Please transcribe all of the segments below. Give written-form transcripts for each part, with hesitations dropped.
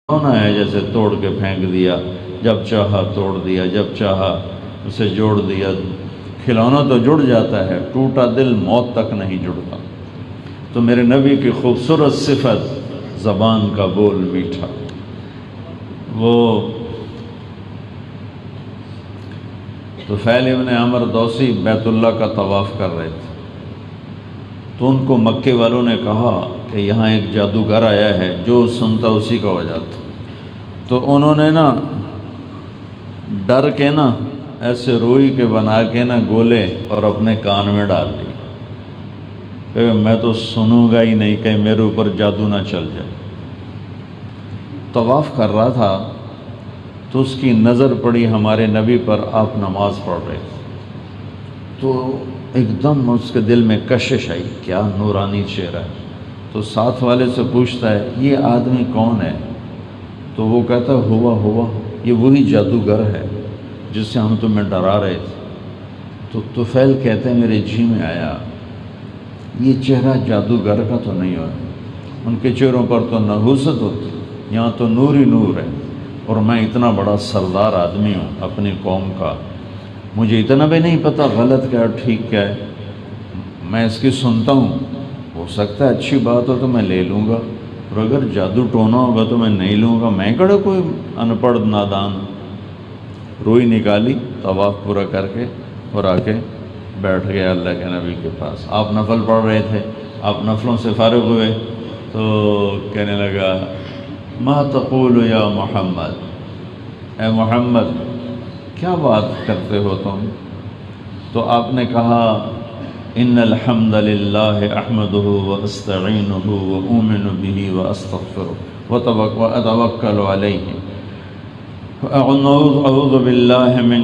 ہونا ہے جیسے توڑ کے پھینک دیا، جب چاہا توڑ دیا، جب چاہا اسے جوڑ دیا۔ کھلونا تو جڑ جاتا ہے، ٹوٹا دل موت تک نہیں جڑتا۔ تو میرے نبی کی خوبصورت صفت زبان کا بول میٹھا۔ وہ طفیل ابن عمر دوسی بیت اللہ کا طواف کر رہے تھے، تو ان کو مکے والوں نے کہا کہ یہاں ایک جادوگر آیا ہے، جو سنتا اسی کا ہو جاتا۔ تو انہوں نے ڈر کے ایسے روئی کے بنا کے گولے اور اپنے کان میں ڈال دی کہ میں تو سنوں گا ہی نہیں، کہ میرے اوپر جادو نہ چل جائے۔ طواف کر رہا تھا تو اس کی نظر پڑی ہمارے نبی پر، آپ نماز پڑھ رہے تھے، تو ایک دم اس کے دل میں کشش آئی، کیا نورانی چہرہ ہے۔ تو ساتھ والے سے پوچھتا ہے یہ آدمی کون ہے؟ تو وہ کہتا ہوا یہ وہی جادوگر ہے جس سے ہم تمہیں ڈرا رہے تھے۔ تو طفیل کہتے ہیں میرے جی میں آیا یہ چہرہ جادوگر کا تو نہیں ہوا، ان کے چہروں پر تو نحوست ہوتی، یہاں تو نور ہی نور ہے، اور میں اتنا بڑا سردار آدمی ہوں اپنی قوم کا، مجھے اتنا بھی نہیں پتہ غلط کیا ہے ٹھیک کیا ہے، میں اس کی سنتا ہوں، ہو سکتا ہے اچھی بات ہو تو میں لے لوں گا، اور اگر جادو ٹونا ہوگا تو میں نہیں لوں گا، میں کڑا کوئی ان پڑھ نادان۔ روئی نکالی، طواف پورا کر کے اور آ کے بیٹھ گیا اللہ کے نبی کے پاس۔ آپ نفل پڑھ رہے تھے، آپ نفلوں سے فارغ ہوئے تو کہنے لگا ما تقول یا محمد، اے محمد کیا بات کرتے ہو تم؟ تو آپ نے کہا ان الحمد للہ احمدہ واستعینہ واؤمن بہ واستغفرہ واتوکل علیہ اعوذ باللہ من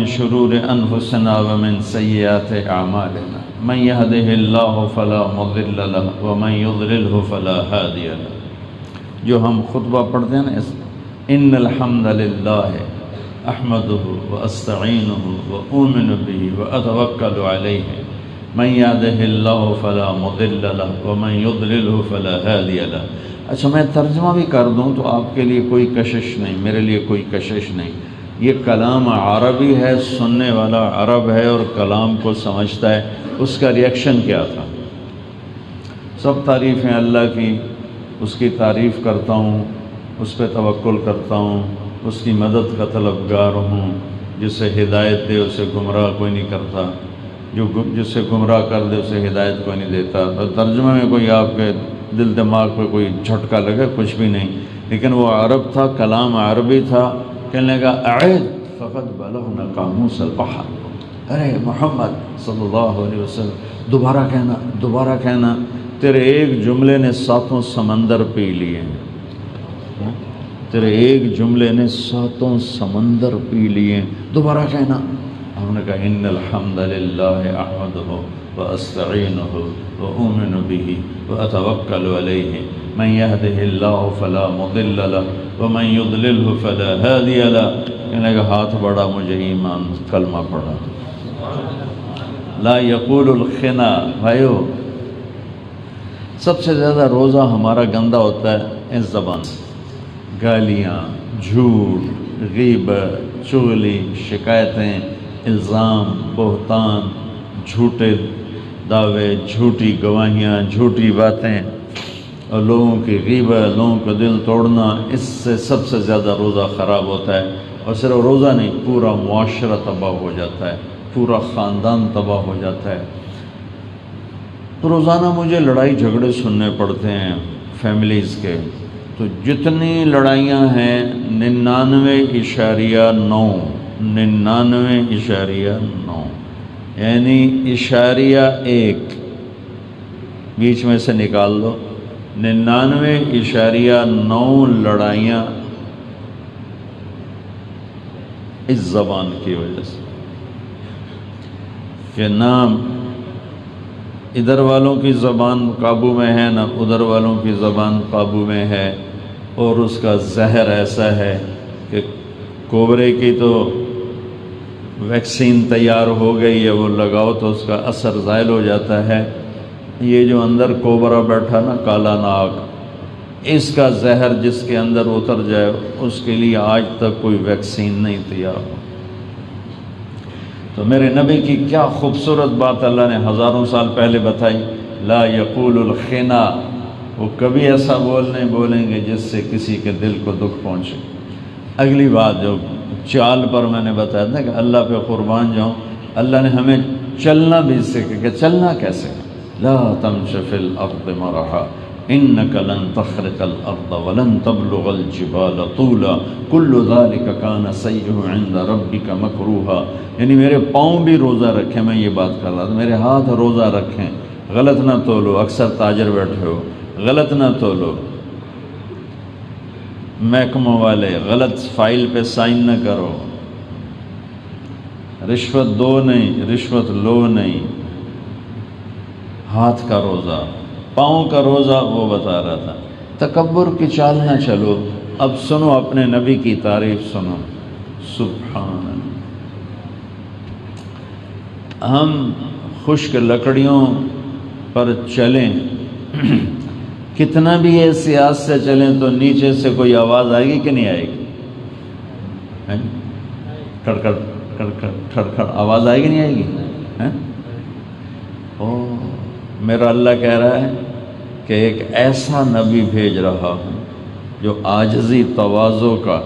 شرور انفسنا ومن سیئات اعمالنا من یہدہ اللہ فلا مضل لہ ومن یضللہ فلا ہادی لہ۔ جو ہم خطبہ پڑھتے ہیں ان الحمد للہ احمدہ واستعینہ واؤمن بہ واتوکل علیہ من یہدہ اللہ فلا مضل لہ ومن یضللہ فلا ہادی لہ۔ اچھا میں ترجمہ بھی کر دوں تو آپ کے لیے کوئی کشش نہیں، میرے لیے کوئی کشش نہیں۔ یہ کلام عربی ہے، سننے والا عرب ہے اور کلام کو سمجھتا ہے، اس کا ریئیکشن کیا تھا؟ سب تعریفیں اللہ کی، اس کی تعریف کرتا ہوں، اس پہ توکل کرتا ہوں، اس کی مدد کا طلبگار ہوں، جسے ہدایت دے اسے گمراہ کوئی نہیں کرتا، جسے گمراہ کر دے اسے ہدایت کوئی نہیں دیتا۔ اور ترجمے میں کوئی آپ کے دل دماغ پہ کوئی جھٹکا لگے کچھ بھی نہیں، لیکن وہ عرب تھا، کلام عربی تھا۔ کہنے لگا اعد فقد بلغنا قاموس البحر، ارے محمد صلی اللہ علیہ وسلم دوبارہ کہنا، تیرے ایک جملے نے ساتوں سمندر پی لیے ہیں، تیرے ایک جملے نے ساتوں سمندر پی لیے، دوبارہ کہنا۔ ہم نے کہا ان الحمد للہ احمدہ واستعینہ واؤمن بہ واتوکل علیہ من یہدہ اللہ فلا مضل لہ ومن یضللہ فلا ہادی لہ۔ کہنے کا ہاتھ بڑھا، مجھے ایمان کلمہ پڑھا۔ لا یقول الخنا، بھائیو سب سے زیادہ روزہ ہمارا گندا ہوتا ہے اس زبان سے، گالیاں، جھوٹ، غیبت، چغلی، شکایتیں، الزام، بہتان، جھوٹے دعوے، جھوٹی گواہیاں، جھوٹی باتیں اور لوگوں کی غیبت، لوگوں کا دل توڑنا، اس سے سب سے زیادہ روزہ خراب ہوتا ہے۔ اور صرف روزہ نہیں، پورا معاشرہ تباہ ہو جاتا ہے، پورا خاندان تباہ ہو جاتا ہے۔ تو روزانہ مجھے لڑائی جھگڑے سننے پڑتے ہیں فیملیز کے، تو جتنی لڑائیاں ہیں 99.9 یعنی اشاریہ 1 بیچ میں سے نکال دو، 99.9 لڑائیاں اس زبان کی وجہ سے، کہ نہ ادھر والوں کی زبان قابو میں ہے نہ ادھر والوں کی زبان قابو میں ہے، اور اس کا زہر ایسا ہے کہ کوبرے کی تو ویکسین تیار ہو گئی ہے، وہ لگاؤ تو اس کا اثر زائل ہو جاتا ہے۔ یہ جو اندر کوبرا بیٹھا نا، کالا ناگ، اس کا زہر جس کے اندر اتر جائے اس کے لیے آج تک کوئی ویکسین نہیں تیار ہو۔ تو میرے نبی کی کیا خوبصورت بات اللہ نے ہزاروں سال پہلے بتائی، لا یقول الخنا، وہ کبھی ایسا نہیں بولیں گے جس سے کسی کے دل کو دکھ پہنچے۔ اگلی بات جو چال پر میں نے بتایا تھا کہ اللہ پہ قربان جاؤں، اللہ نے ہمیں چلنا بھی سکھا کہ چلنا کیسے، لا تمش فی الارض مرحا انک لن تخرق الارض ولن تبلغ الجبال طولا کل ذلک کان سیئہ عند ربک مکروہا، یعنی میرے پاؤں بھی روزہ رکھیں، میں یہ بات کر رہا تھا، میرے ہاتھ روزہ رکھیں، غلط نہ تولو، اکثر تاجر بیٹھے ہو، غلط نہ تولو، محکموں والے غلط فائل پہ سائن نہ کرو، رشوت دو نہیں، رشوت لو نہیں، ہاتھ کا روزہ، پاؤں کا روزہ، وہ بتا رہا تھا۔ تکبر کی چال نہ چلو۔ اب سنو اپنے نبی کی تعریف سنو، سبحان اللہ۔ ہم خشک لکڑیوں پر چلیں، کتنا بھی احتیاط سے چلیں تو نیچے سے کوئی آواز آئے گی کہ نہیں آئے گی؟ کھڑکھڑ کھڑکھڑ کھڑکھڑ آواز آئے گی نہیں آئے گی؟ میرا اللہ کہہ رہا ہے کہ ایک ایسا نبی بھیج رہا ہوں جو عاجزی تواضع کا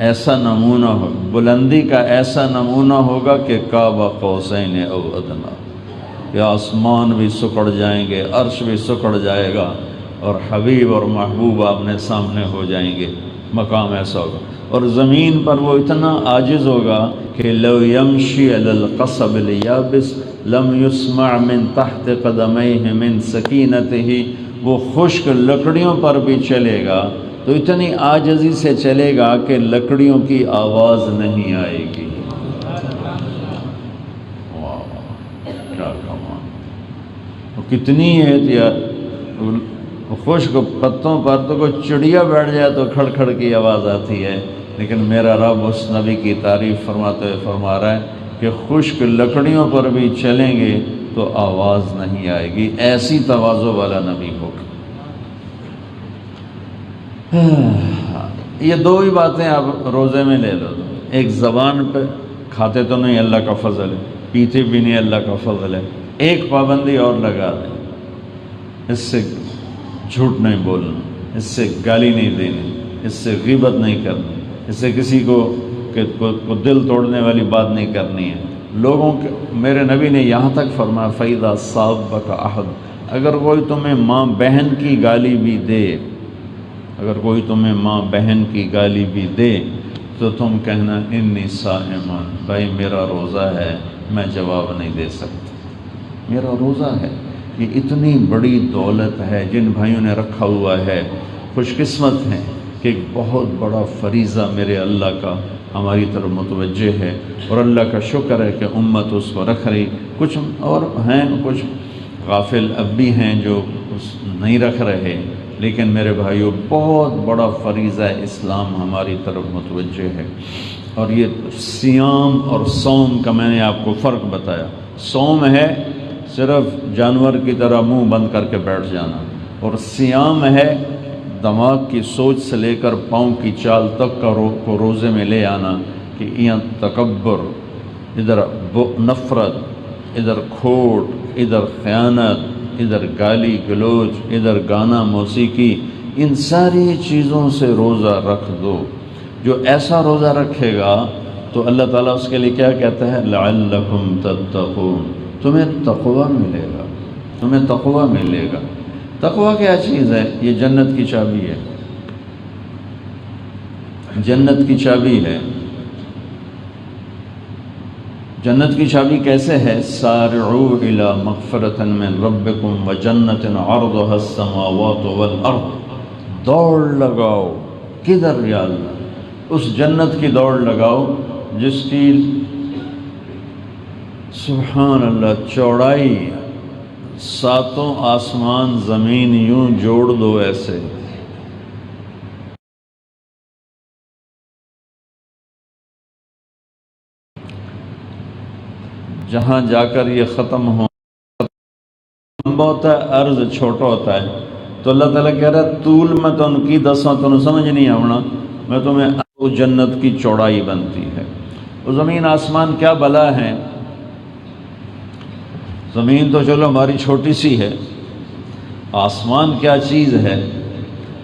ایسا نمونہ ہو، بلندی کا ایسا نمونہ ہوگا کہ کعبہ قوسین او ادنیٰ، کہ آسمان بھی سکڑ جائیں گے، عرش بھی سکڑ جائے گا، اور حبیب اور محبوب اپنے سامنے ہو جائیں گے، مقام ایسا ہوگا۔ اور زمین پر وہ اتنا عاجز ہوگا کہ لو یمشی علی القصب الیابس لم یسمع من تحت قدمیہ من سکینتہ، وہ خشک لکڑیوں پر بھی چلے گا تو اتنی عاجزی سے چلے گا کہ لکڑیوں کی آواز نہیں آئے گی۔ واہ کیا کمال! کتنی احتیاط! خشک پتوں پر تو کوئی چڑیا بیٹھ جائے تو کھڑ کھڑ کی آواز آتی ہے، لیکن میرا رب اس نبی کی تعریف فرماتے ہوئے فرما رہا ہے کہ خشک لکڑیوں پر بھی چلیں گے تو آواز نہیں آئے گی، ایسی تواضع والا نبی ہوگا۔ یہ دو ہی باتیں آپ روزے میں لے لو، ایک زبان پہ کھاتے تو نہیں، اللہ کا فضل ہے، پیتے بھی نہیں، اللہ کا فضل ہے، ایک پابندی اور لگا دیں، اس سے جھوٹ نہیں بولنا، اس سے گالی نہیں دینی، اس سے غیبت نہیں کرنی، اس سے کسی کو دل توڑنے والی بات نہیں کرنی ہے۔ لوگوں کے میرے نبی نے یہاں تک فرمایا فَإِذَا صَابَكَ أَحَدٌ، اگر کوئی تمہیں ماں بہن کی گالی بھی دے، اگر کوئی تمہیں ماں بہن کی گالی بھی دے تو تم کہنا انی صائمٌ، بھائی میرا روزہ ہے، میں جواب نہیں دے سکتا، میرا روزہ ہے۔ یہ اتنی بڑی دولت ہے جن بھائیوں نے رکھا ہوا ہے، خوش قسمت ہیں کہ ایک بہت بڑا فریضہ میرے اللہ کا ہماری طرف متوجہ ہے، اور اللہ کا شکر ہے کہ امت اس کو رکھ رہی۔ کچھ اور ہیں، کچھ غافل اب بھی ہیں جو نہیں رکھ رہے، لیکن میرے بھائیوں بہت بڑا فریضہ اسلام ہماری طرف متوجہ ہے۔ اور یہ صیام اور صوم کا میں نے آپ کو فرق بتایا۔ صوم ہے صرف جانور کی طرح منہ بند کر کے بیٹھ جانا، اور صیام ہے دماغ کی سوچ سے لے کر پاؤں کی چال تک کو روزے میں لے آنا، کہ یہاں تکبر، ادھر نفرت، ادھر کھوٹ، ادھر خیانت، ادھر گالی گلوچ، ادھر گانا موسیقی، ان ساری چیزوں سے روزہ رکھ دو۔ جو ایسا روزہ رکھے گا تو اللہ تعالیٰ اس کے لیے کیا کہتا ہے؟ لعلکم تتقون، تمہیں تقوی ملے گا، تمہیں تقوی ملے گا۔ تقوی کیا چیز ہے؟ یہ جنت کی چابی ہے، جنت کی چابی ہے۔ جنت کی چابی کیسے ہے؟ سارعوا الی مغفرۃ من ربکم وجنۃ عرضها السماوات والارض، دوڑ لگاؤ، کدھر یا اللہ؟ اس جنت کی دوڑ لگاؤ جس کی سبحان اللہ چوڑائی ساتوں آسمان زمین یوں جوڑ دو ایسے، جہاں جا کر یہ ختم ہو، لمبا ہوتا ہے، عرض چھوٹا ہوتا ہے، تو اللہ تعالیٰ کہہ رہا ہے طول میں تو ان کی دساں تو سمجھ نہیں آنا، میں تمہیں وہ جنت کی چوڑائی بنتی ہے۔ وہ زمین آسمان کیا بلا ہے، زمین تو چلو ہماری چھوٹی سی ہے، آسمان کیا چیز ہے۔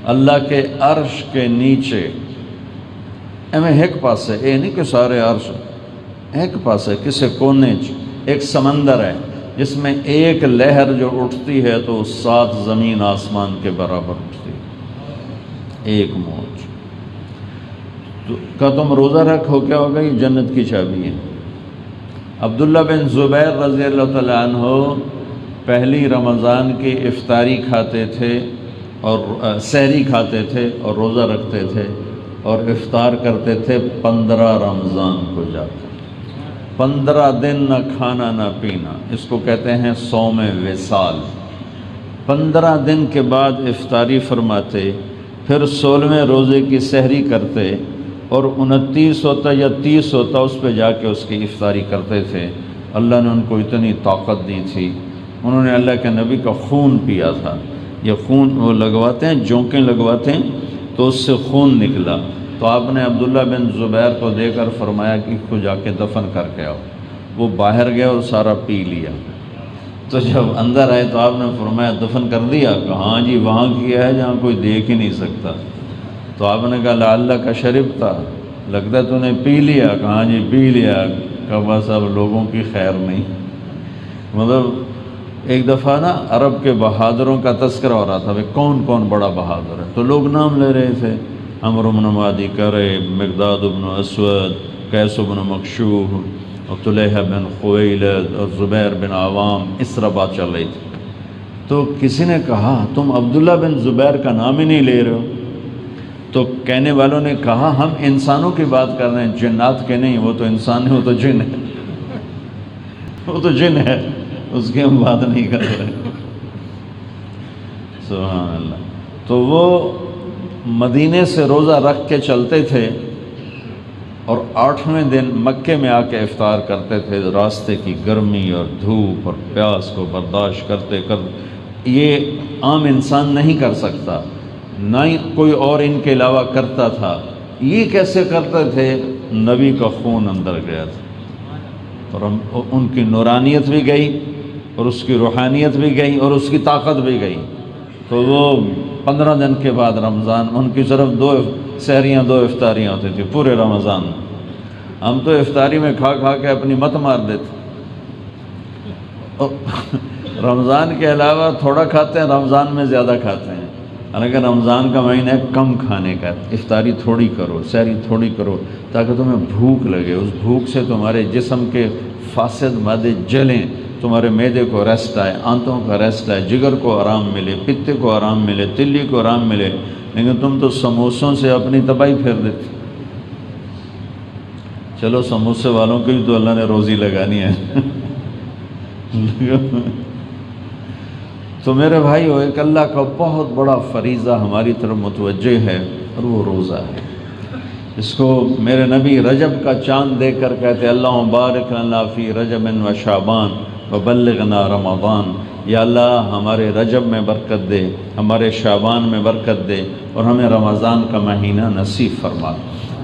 اللہ کے عرش کے نیچے ایویں ایک پاسے یہ نہیں کہ سارے عرش، ایک پاسے کسی کونے ایک سمندر ہے جس میں ایک لہر جو اٹھتی ہے تو 7 زمین آسمان کے برابر اٹھتی ہے، ایک موج۔ تو کا تم روزہ رکھو، کیا ہوگا؟ یہ جنت کی چابی ہے۔ عبداللہ بن زبیر رضی اللہ تعالیٰ عنہ پہلی رمضان کی افطاری کھاتے تھے اور سحری کھاتے تھے اور روزہ رکھتے تھے اور افطار کرتے تھے 15 رمضان کو جا کر، 15 دن نہ کھانا نہ پینا، اس کو کہتے ہیں صوم وصال۔ 15 دن کے بعد افطاری فرماتے، پھر 16ویں روزے کی سحری کرتے اور 29 ہوتا یا 30 ہوتا اس پہ جا کے اس کی افطاری کرتے تھے۔ اللہ نے ان کو اتنی طاقت دی تھی، انہوں نے اللہ کے نبی کا خون پیا تھا۔ یہ خون وہ لگواتے ہیں، جونکیں لگواتے ہیں تو اس سے خون نکلا، تو آپ نے عبداللہ بن زبیر کو دے کر فرمایا کہ اس کو جا کے دفن کر کے آؤ۔ وہ باہر گئے اور سارا پی لیا، تو جب اندر آئے تو آپ نے فرمایا دفن کر دیا؟ کہ ہاں جی وہاں کیا ہے جہاں کوئی دیکھ ہی نہیں سکتا۔ تو آپ نے کہا لعلہ کا شرب تھا، لگتا ہے تو نے پی لیا؟ کہ ہاں جی پی لیا۔ کہ بس اب لوگوں کی خیر نہیں۔ مطلب ایک دفعہ نا عرب کے بہادروں کا تذکرہ ہو رہا تھا، بھائی کون کون بڑا بہادر ہے، تو لوگ نام لے رہے تھے، عمرو بن مادی کرب، مقداد بن اسود، قیس بن مکشوف اور طلحہ بن خویلد اور زبیر بن عوام، اس طرح بات چل رہی تھی۔ تو کسی نے کہا تم عبداللہ بن زبیر کا نام ہی نہیں لے رہے ہو؟ تو کہنے والوں نے کہا ہم انسانوں کی بات کر رہے ہیں، جنات کے نہیں، وہ تو انسان ہے، وہ تو جن ہے، وہ تو جن ہے، اس کی ہم بات نہیں کر رہے۔ سبحان اللہ۔ تو وہ مدینے سے روزہ رکھ کے چلتے تھے اور 8ویں دن مکے میں آ کے افطار کرتے تھے، راستے کی گرمی اور دھوپ اور پیاس کو برداشت کرتے کرتے۔ یہ عام انسان نہیں کر سکتا، نہ ہی کوئی اور ان کے علاوہ کرتا تھا۔ یہ کیسے کرتے تھے؟ نبی کا خون اندر گیا تھا اور ان کی نورانیت بھی گئی اور اس کی روحانیت بھی گئی اور اس کی طاقت بھی گئی۔ تو وہ 15 دن کے بعد رمضان، ان کی صرف 2 سحریاں 2 افطاریاں ہوتی تھیں پورے رمضان میں۔ ہم تو افطاری میں کھا کھا کے اپنی مت مار دیتے، رمضان کے علاوہ تھوڑا کھاتے ہیں، رمضان میں زیادہ کھاتے ہیں۔ حالانکہ رمضان کا مہینہ ہے کم کھانے کا، افطاری تھوڑی کرو، سحری تھوڑی کرو، تاکہ تمہیں بھوک لگے، اس بھوک سے تمہارے جسم کے فاسد مادے جلیں، تمہارے معدے کو ریسٹ آئے، آنتوں کا ریسٹ آئے، جگر کو آرام ملے، پتے کو آرام ملے، تلی کو آرام ملے۔ لیکن تم تو سموسوں سے اپنی تباہی پھیر دیتے۔ چلو سموسے والوں کی بھی تو اللہ نے روزی لگانی ہے۔ تو میرے بھائیو، ایک اللہ کا بہت بڑا فریضہ ہماری طرف متوجہ ہے اور وہ روزہ ہے۔ اس کو میرے نبی رجب کا چاند دیکھ کر کہتے اللہم بارک لنا فی رجب و شعبان وبلغنا رمضان۔ یا اللہ ہمارے رجب میں برکت دے، ہمارے شعبان میں برکت دے اور ہمیں رمضان کا مہینہ نصیب فرما۔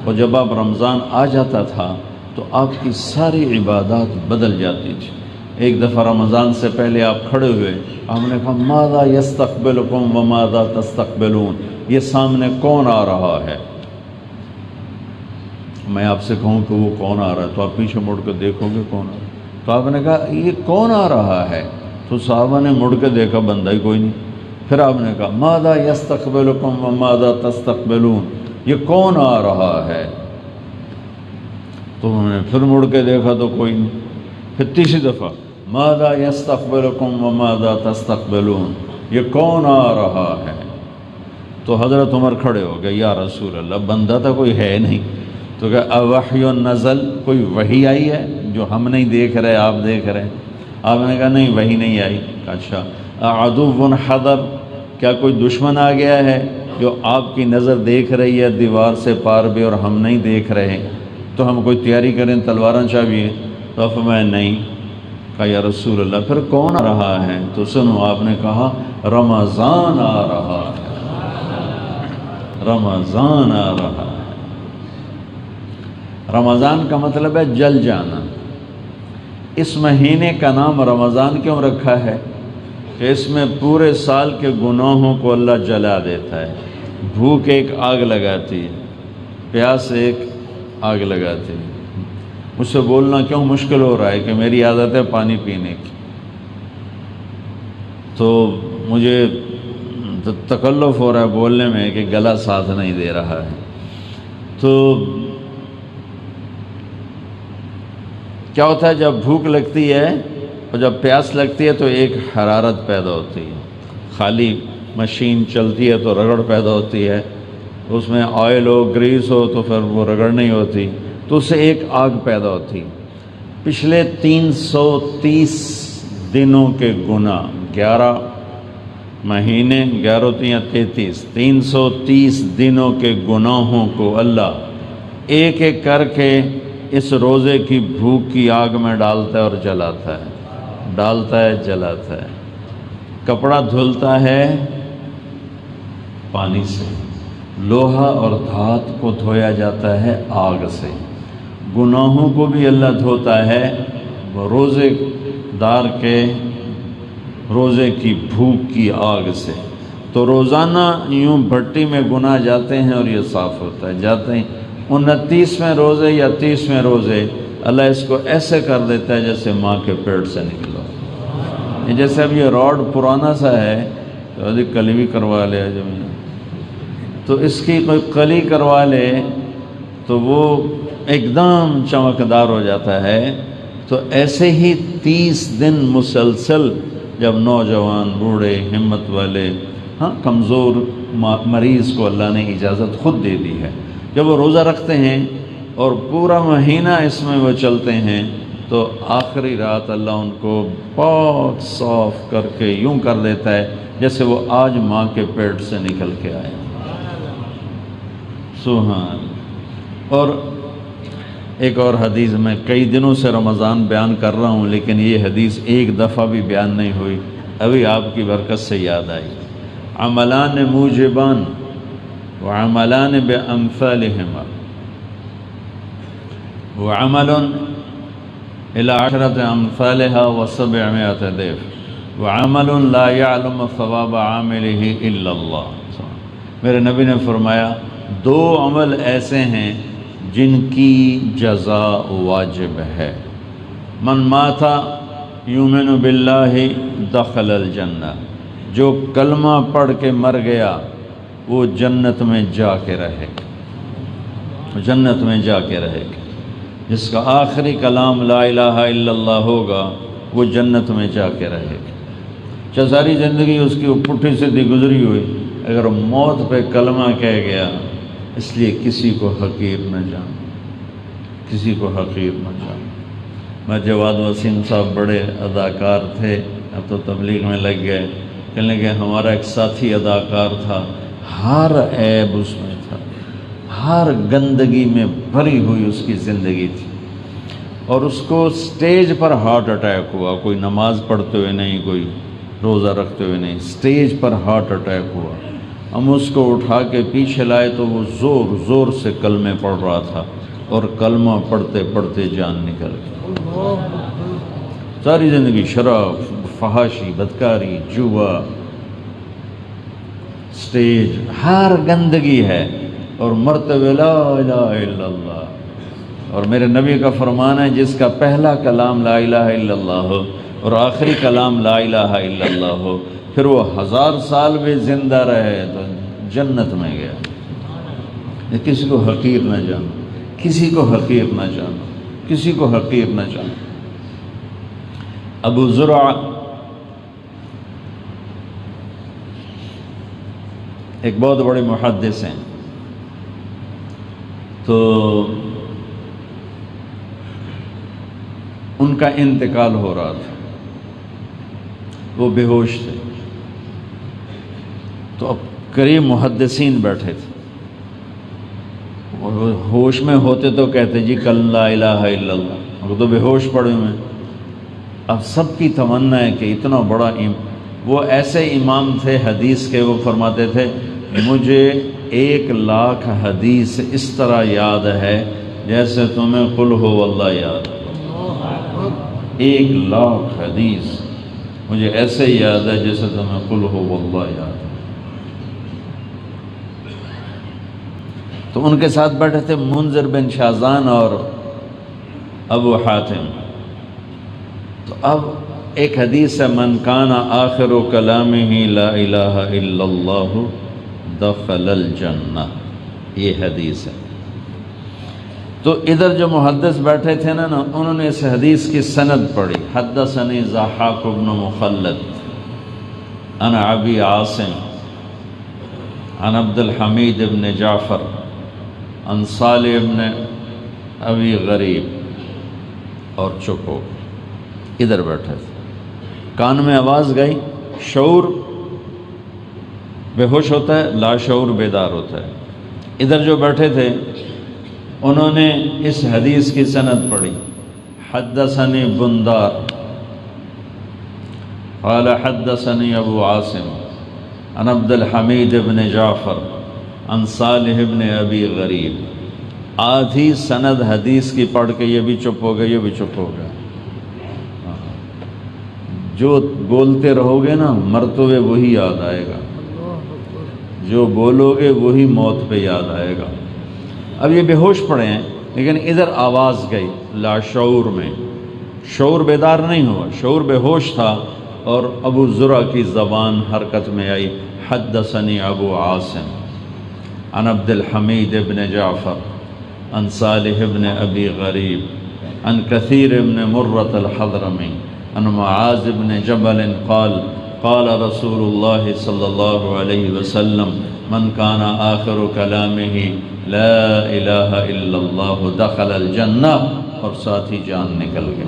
اور جب آپ رمضان آ جاتا تھا تو آپ کی ساری عبادات بدل جاتی تھی۔ ایک دفعہ رمضان سے پہلے آپ کھڑے ہوئے، آپ نے کہا ماذا یستقبلکم وماذا تستقبلون، یہ سامنے کون آ رہا ہے؟ میں آپ سے کہوں کہ وہ کون آ رہا ہے تو آپ پیچھے مڑ کے دیکھو گے کون آ رہا ہے؟ تو آپ نے کہا یہ کون آ رہا ہے؟ تو صحابہ نے مڑ کے دیکھا، بندہ ہی کوئی نہیں۔ پھر آپ نے کہا ماذا یستقبلکم وماذا تستقبلون، یہ کون آ رہا ہے؟ تو انہوں نے پھر مڑ کے دیکھا تو کوئی نہیں۔ پھر تیسری دفعہ ماذا یستقبلکم وماذا تستقبلون، یہ کون آ رہا ہے؟ تو حضرت عمر کھڑے ہو گئے، یا رسول اللہ بندہ تھا کوئی ہے نہیں۔ تو کہ اوحی نزل، کوئی وحی آئی ہے جو ہم نہیں دیکھ رہے آپ دیکھ رہے ہیں؟ آپ نے کہا نہیں وحی نہیں آئی۔ اچھا عدو حضر، کیا کوئی دشمن آ گیا ہے جو آپ کی نظر دیکھ رہی ہے دیوار سے پار بھی اور ہم نہیں دیکھ رہے، تو ہم کوئی تیاری کریں تلواراں چاہیے؟ تو فرمایا نہیں۔ کہا یا رسول اللہ پھر کون آ رہا ہے؟ تو سنو، آپ نے کہا رمضان آ رہا ہے، رمضان آ رہا ہے۔ رمضان کا مطلب ہے جل جانا۔ اس مہینے کا نام رمضان کیوں رکھا ہے؟ کہ اس میں پورے سال کے گناہوں کو اللہ جلا دیتا ہے۔ بھوک ایک آگ لگاتی ہے، پیاس ایک آگ لگاتی ہے۔ مجھ سے بولنا کیوں مشکل ہو رہا ہے کہ میری عادت ہے پانی پینے کی، تو مجھے تکلف ہو رہا ہے بولنے میں کہ گلا ساتھ نہیں دے رہا ہے۔ تو کیا ہوتا ہے جب بھوک لگتی ہے اور جب پیاس لگتی ہے تو ایک حرارت پیدا ہوتی ہے، خالی مشین چلتی ہے تو رگڑ پیدا ہوتی ہے، اس میں آئل ہو گریس ہو تو پھر وہ رگڑ نہیں ہوتی، تو اس سے ایک آگ پیدا ہوتی۔ پچھلے 330 دنوں کے گناہ، 11 مہینے 11 یا 33، 330 دنوں کے گناہوں کو اللہ ایک ایک کر کے اس روزے کی بھوک کی آگ میں ڈالتا ہے اور جلاتا ہے، ڈالتا ہے جلاتا ہے۔ کپڑا دھلتا ہے پانی سے، لوہا اور دھات کو دھویا جاتا ہے آگ سے، گناہوں کو بھی اللہ دھوتا ہے روزے دار کے روزے کی بھوک کی آگ سے۔ تو روزانہ یوں بھٹی میں گناہ جاتے ہیں اور یہ صاف ہوتا ہے، جاتے ہیں 29ویں روزے یا 30ویں روزے اللہ اس کو ایسے کر دیتا ہے جیسے ماں کے پیٹ سے نکلا۔ جیسے اب یہ راڈ پرانا سا ہے تو ادھی کلی بھی کروا لے، تو اس کی کوئی کلی کروا لے تو وہ ایک دم چمکدار ہو جاتا ہے۔ تو ایسے ہی 30 دن مسلسل جب نوجوان، بوڑھے، ہمت والے، کمزور مریض کو اللہ نے اجازت خود دے دی ہے، جب وہ روزہ رکھتے ہیں اور پورا مہینہ اس میں وہ چلتے ہیں تو آخری رات اللہ ان کو بہت صاف کر کے یوں کر دیتا ہے جیسے وہ آج ماں کے پیٹ سے نکل کے آئے۔ سبحان۔ اور ایک اور حدیث، میں کئی دنوں سے رمضان بیان کر رہا ہوں لیکن یہ حدیث ایک دفعہ بھی بیان نہیں ہوئی، ابھی آپ کی برکت سے یاد آئی۔ عملان موجبان وعملان بامثالہما وعمل الى 10 امثالها و700 ضعف وعمل لا يعلم ثواب عاملہ الا اللہ۔ میرے نبی نے فرمایا 2 عمل ایسے ہیں جن کی جزا واجب ہے۔ من مات یؤمن باللہ دخل الجنہ، جو کلمہ پڑھ کے مر گیا وہ جنت میں جا کے رہے گا، جنت میں جا کے رہے گا۔ جس کا آخری کلام لا الہ الا اللہ ہوگا وہ جنت میں جا کے رہے گا۔ ساری زندگی اس کی پٹھی سیدھی گزری ہوئی، اگر موت پہ کلمہ کہہ گیا، اس لیے کسی کو حقیر نہ جان، کسی کو حقیر نہ جان۔ میں جواد وسیم صاحب بڑے اداکار تھے، اب تو تبلیغ میں لگ گئے، کہنے لگے ہمارا ایک ساتھی اداکار تھا، ہر عیب اس میں تھا، ہر گندگی میں بھری ہوئی اس کی زندگی تھی، اور اس کو سٹیج پر ہارٹ اٹیک ہوا، کوئی نماز پڑھتے ہوئے نہیں، کوئی روزہ رکھتے ہوئے نہیں، سٹیج پر ہارٹ اٹیک ہوا۔ ہم اس کو اٹھا کے پیچھے لائے تو وہ زور زور سے کلمے پڑھ رہا تھا، اور کلمہ پڑھتے پڑھتے جان نکل گئی۔ ساری زندگی شراب، فحاشی، بدکاری، جوا، سٹیج، ہر گندگی ہے، اور مرتبہ لا الہ الا اللہ۔ اور میرے نبی کا فرمان ہے جس کا پہلا کلام لا الہ الا اللہ ہو اور آخری کلام لا الہ الا اللہ ہو، پھر وہ 1000 سال بھی زندہ رہے تو جنت میں گیا۔ کسی کو حقیر نہ جانو، کسی کو حقیر نہ جانو، کسی کو حقیر نہ جانو۔ ابو زرع ایک بہت بڑے محدث ہیں، تو ان کا انتقال ہو رہا تھا، وہ بے ہوش تھے، تو اب قریب محدثین بیٹھے تھے، وہ ہوش میں ہوتے تو کہتے جی کل لا الہ الا اللہ، وہ تو بے ہوش پڑے ہوئے ہیں۔ اب سب کی تمنا ہے کہ اتنا بڑا وہ ایسے امام تھے حدیث کے، وہ فرماتے تھے مجھے 1,00,000 حدیث اس طرح یاد ہے جیسے تمہیں قل ہو واللہ یاد ہے۔ 1,00,000 حدیث مجھے ایسے یاد ہے جیسے تمہیں قل ہو واللہ یاد ہے۔ تو ان کے ساتھ بیٹھے تھے منذر بن شازان اور ابو حاتم۔ تو اب ایک حدیث ہے من کان آخر کلامہ لا الہ الا اللہ دخل الجنہ، یہ حدیث ہے۔ تو ادھر جو محدث بیٹھے تھے نا انہوں نے اس حدیث کی سند پڑھی، حدثنی ضحاک بن مخلد عن ابی عاصم عن عبد الحمید بن جعفر عن صالح بن ابی غریب، اور چپ ہو، ادھر بیٹھے تھے، کان میں آواز گئی، شعور بے ہوش ہوتا ہے، لا شعور بیدار ہوتا ہے۔ ادھر جو بیٹھے تھے انہوں نے اس حدیث کی سند پڑھی، حدثنی بندار قال حدثنی ابو عاصم عن عبد الحمید بن جعفر عن صالح بن ابی غریب۔ آدھی سند حدیث کی پڑھ کے یہ بھی چپ ہو گئے، یہ بھی چپ ہو گئے۔ جو بولتے رہو گے نا مرتے ہوئے وہی یاد آئے گا، جو بولو گے وہی موت پہ یاد آئے گا۔ اب یہ بے ہوش پڑے ہیں لیکن ادھر آواز گئی لا شعور میں، شعور بیدار نہیں ہوا، شعور بے ہوش تھا، اور ابو زرع کی زبان حرکت میں آئی، حدثنی ابو عاصم عن عبد الحمید بن جعفر عن صالح بن ابی غریب عن کثیر بن مرۃ الحضرمی عن معاذ بن جبل قال قال رسول اللہ صلی اللہ علیہ وسلم من کان آخر کلامہ لا الہ الا اللہ دخل الجنہ، اور ساتھی جان نکل گئے۔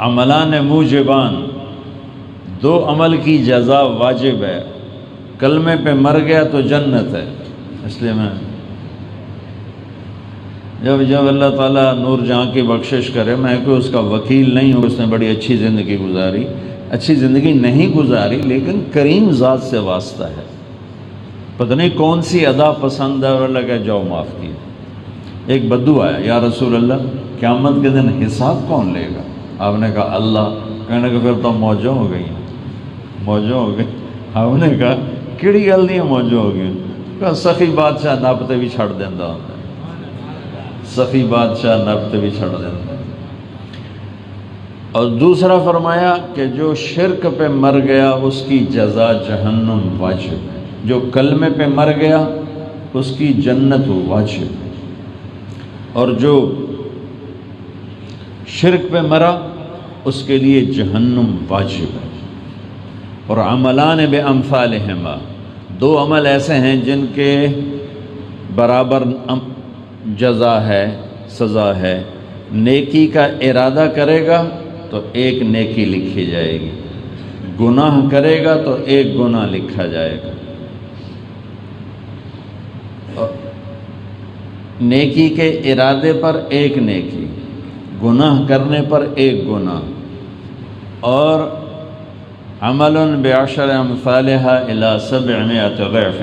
عملان موجبان، دو عمل کی جزا واجب ہے، کلمے پہ مر گیا تو جنت ہے۔ اس لیے میں جب اللہ تعالیٰ نور جہاں کی بخشش کرے، میں کوئی اس کا وکیل نہیں ہوں، اس نے بڑی اچھی زندگی گزاری، اچھی زندگی نہیں گزاری لیکن کریم ذات سے واسطہ ہے، پتہ نہیں کون سی ادا پسند ہے، اور اللہ کہ جاؤ معاف کیے۔ ایک بدو آیا، یا رسول اللہ قیامت کے دن حساب کون لے گا؟ آپ نے کہا اللہ۔ کہنے کہ پھر تو موجوں ہو گئی، موجوں ہو گئی۔ آپ نے کہا کیڑی گل نہیں موجوں ہو گئی؟ کہا سخی بادشاہ نبتے بھی چھڑ دیندہ ہوتا ہے، سخی بادشاہ نبتے بھی چھڑ دیندہ ہے۔ اور دوسرا فرمایا کہ جو شرک پہ مر گیا اس کی جزا جہنم واجب ہے، جو کلمے پہ مر گیا اس کی جنت واجب ہے، اور جو شرک پہ مرا اس کے لیے جہنم واجب ہے۔ اور عملان بامثالہما، دو عمل ایسے ہیں جن کے برابر جزا ہے، سزا ہے۔ نیکی کا ارادہ کرے گا تو ایک نیکی لکھی جائے گی، گناہ کرے گا تو ایک گناہ لکھا جائے گا۔ اور نیکی کے ارادے پر ایک نیکی، گناہ کرنے پر ایک گناہ۔ اور عمل بعشر امثالها الى 700 ضعف،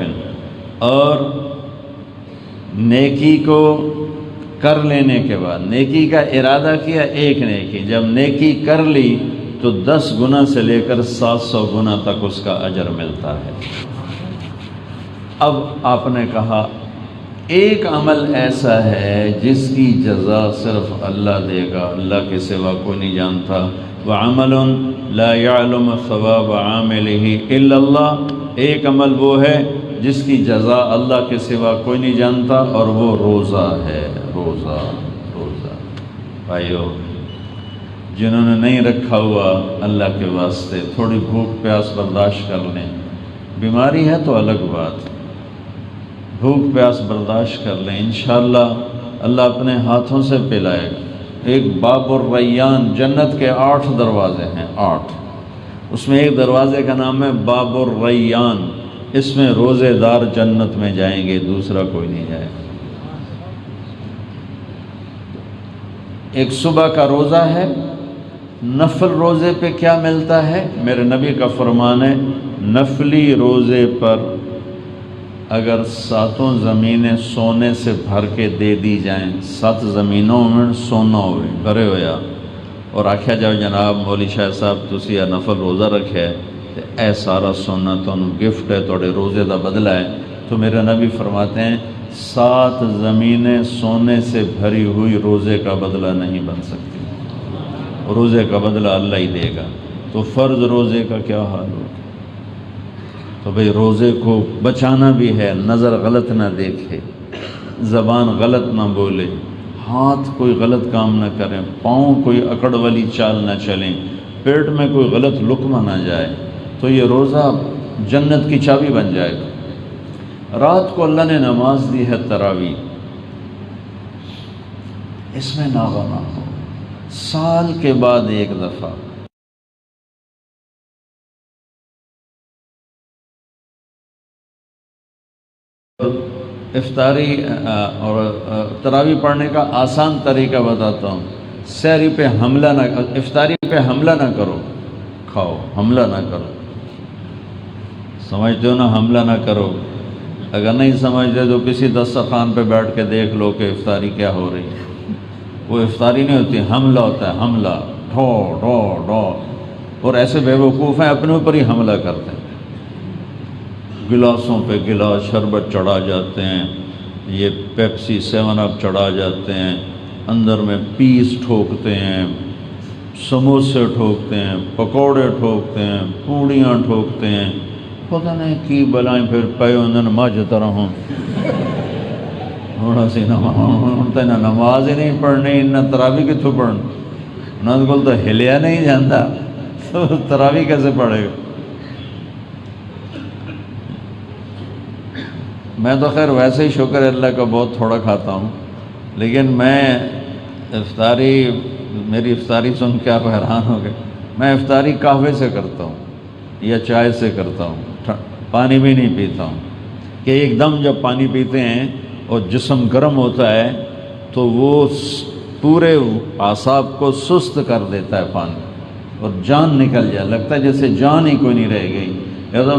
اور نیکی کو کر لینے کے بعد، نیکی کا ارادہ کیا ایک نیکی، جب نیکی کر لی تو 10 گنا سے لے کر 700 گنا تک اس کا اجر ملتا ہے۔ اب آپ نے کہا ایک عمل ایسا ہے جس کی جزا صرف اللہ دے گا، اللہ کے سوا کوئی نہیں جانتا۔ وعمل لا يعلم ثواب عاملہ الا اللہ، ایک عمل وہ ہے جس کی جزا اللہ کے سوا کوئی نہیں جانتا، اور وہ روزہ ہے۔ روزہ بھائیو، جنہوں نے نہیں رکھا ہوا اللہ کے واسطے تھوڑی بھوک پیاس برداشت کر لیں، بیماری ہے تو الگ بات، بھوک پیاس برداشت کر لیں، انشاءاللہ اللہ اپنے ہاتھوں سے پلائے گا۔ ایک باب الریان، جنت کے 8 دروازے ہیں، 8، اس میں ایک دروازے کا نام ہے باب الریان، اس میں روزے دار جنت میں جائیں گے، دوسرا کوئی نہیں جائے گا۔ ایک صبح کا روزہ ہے، نفل روزے پہ کیا ملتا ہے؟ میرے نبی کا فرمان ہے نفلی روزے پر اگر 7 زمینیں سونے سے بھر کے دے دی جائیں، 7 زمینوں میں سونا ہوئے بھرے ہویا اور آکھیا جاؤ جناب مولوی شاہ صاحب تسی یہ نفل روزہ رکھے ہے تے اے سارا سونا تانوں گفٹ ہے، تھوڑے روزے دا بدلہ ہے، تو میرے نبی فرماتے ہیں 7 زمینیں سونے سے بھری ہوئی روزے کا بدلہ نہیں بن سکتی، روزے کا بدلہ اللہ ہی دے گا۔ تو فرض روزے کا کیا حال ہوگا؟ تو بھئی روزے کو بچانا بھی ہے، نظر غلط نہ دیکھے، زبان غلط نہ بولے، ہاتھ کوئی غلط کام نہ کریں، پاؤں کوئی اکڑ والی چال نہ چلیں، پیٹ میں کوئی غلط لقمہ نہ جائے، تو یہ روزہ جنت کی چابی بن جائے گا۔ رات کو اللہ نے نماز دی ہے تراویح، اس میں ناغہ نہ ہو، سال کے بعد ایک دفعہ افطاری اور تراویح پڑھنے کا آسان طریقہ بتاتا ہوں۔ سحری پہ حملہ نہ، افطاری پہ حملہ نہ کرو، کھاؤ، حملہ نہ کرو۔ سمجھتے ہو نا حملہ نہ کرو؟ اگر نہیں سمجھتے تو کسی دسترخوان پہ بیٹھ کے دیکھ لو کہ افطاری کیا ہو رہی ہے۔ وہ افطاری نہیں ہوتی، حملہ ہوتا ہے، حملہ، ڈھو ڈھو ڈھو، اور ایسے بے وقوف ہیں اپنے اوپر ہی حملہ کرتے ہیں، گلاسوں پہ گلاس شربت چڑھا جاتے ہیں، یہ پیپسی 7 اپ چڑھا جاتے ہیں، اندر میں پیس ٹھوکتے ہیں، سموسے ٹھوکتے ہیں، پکوڑے ٹھوکتے ہیں، پوڑیاں ٹھوکتے ہیں، پتہ نہیں کی بلائیں پھر پے اندر مجھ طرح ہوں نہ نماز ہی نہیں پڑھنی، نہ تراویح کتوں پڑھنی، انہوں کو تو ہلیا نہیں جاتا تو تراویح کیسے پڑھے گا؟ میں تو خیر ویسے ہی شکر اللہ کا بہت تھوڑا کھاتا ہوں، لیکن میں افطاری، میری افطاری سن کے آپ حیران ہو گئے، میں افطاری قہوے سے کرتا ہوں یا چائے سے کرتا ہوں، پانی بھی نہیں پیتا ہوں، کہ ایک دم جب پانی پیتے ہیں اور جسم گرم ہوتا ہے تو وہ پورے اعصاب کو سست کر دیتا ہے پانی، اور جان نکل جائے، لگتا ہے جیسے جان ہی کوئی نہیں رہ گئی۔ یا تو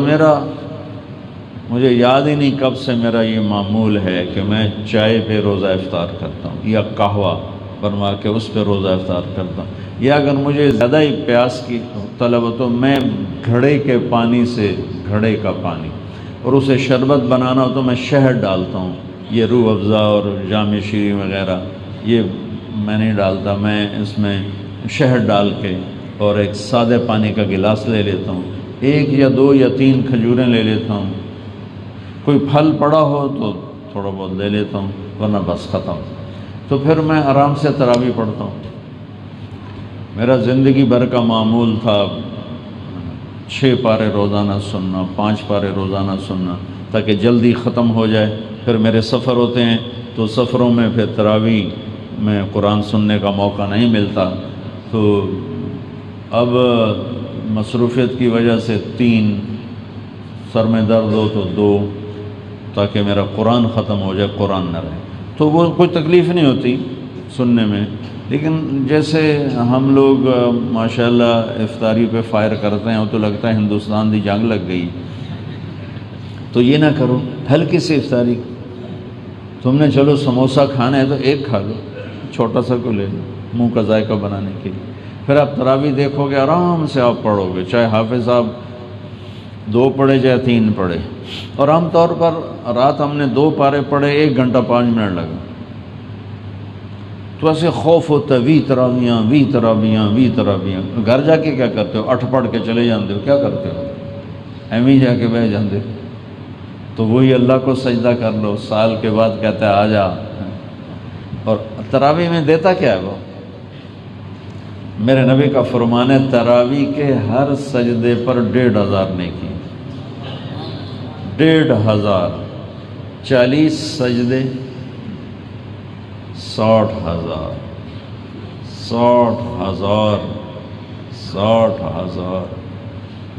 مجھے یاد ہی نہیں کب سے میرا یہ معمول ہے کہ میں چائے پہ روزہ افطار کرتا ہوں یا قہوہ بنوا کے اس پہ روزہ افطار کرتا ہوں، یا اگر مجھے زیادہ ہی پیاس کی طلب ہو تو میں گھڑے کے پانی سے، گھڑے کا پانی، اور اسے شربت بنانا ہو تو میں شہد ڈالتا ہوں، یہ روح افزا اور جام شیریں وغیرہ یہ میں نہیں ڈالتا، میں اس میں شہد ڈال کے اور ایک سادے پانی کا گلاس لے لیتا ہوں، 1 یا 2 یا 3 کھجوریں لے لیتا ہوں، کوئی پھل پڑا ہو تو تھوڑا بہت لے لیتا ہوں، ورنہ بس ختم۔ تو پھر میں آرام سے تراویح پڑھتا ہوں۔ میرا زندگی بھر کا معمول تھا 6 پارے روزانہ سننا، 5 پارے روزانہ سننا، تاکہ جلدی ختم ہو جائے۔ پھر میرے سفر ہوتے ہیں تو سفروں میں پھر تراویح میں قرآن سننے کا موقع نہیں ملتا، تو اب مصروفیت کی وجہ سے 3، سر میں درد ہو تو 2، تاکہ میرا قرآن ختم ہو جائے، قرآن نہ رہے، تو وہ کوئی تکلیف نہیں ہوتی سننے میں۔ لیکن جیسے ہم لوگ ماشاءاللہ افطاری پہ فائر کرتے ہیں، وہ تو لگتا ہے ہندوستان دی جنگ لگ گئی، تو یہ نہ کرو، ہلکی سی افطاری۔ تم نے چلو سموسا کھانا ہے تو 1 کھا لو، چھوٹا سا کو لے لو منہ کا ذائقہ بنانے کے لیے، پھر آپ تراویح دیکھو گے آرام سے آپ پڑھو گے، چاہے حافظ صاحب 2 پڑھے چاہے 3 پڑھے، اور عام طور پر رات ہم نے 2 پارے پڑھے، 1 گھنٹہ 5 منٹ لگا، تو ایسے خوف ہوتا ہے، وی تراویاں، گھر جا کے کیا کرتے ہو؟ 8 پڑھ کے چلے جاندے ہو، کیا کرتے ہو؟ ایویں جا کے بہ جاندے ہو، تو وہی اللہ کو سجدہ کر لو، سال کے بعد کہتا ہے آ جا۔ اور تراویح میں دیتا کیا ہے وہ؟ میرے نبی کا فرمان ہے تراویح کے ہر سجدے پر 1500 نیکی، 1500، 40 سجدے 60,000، 60,000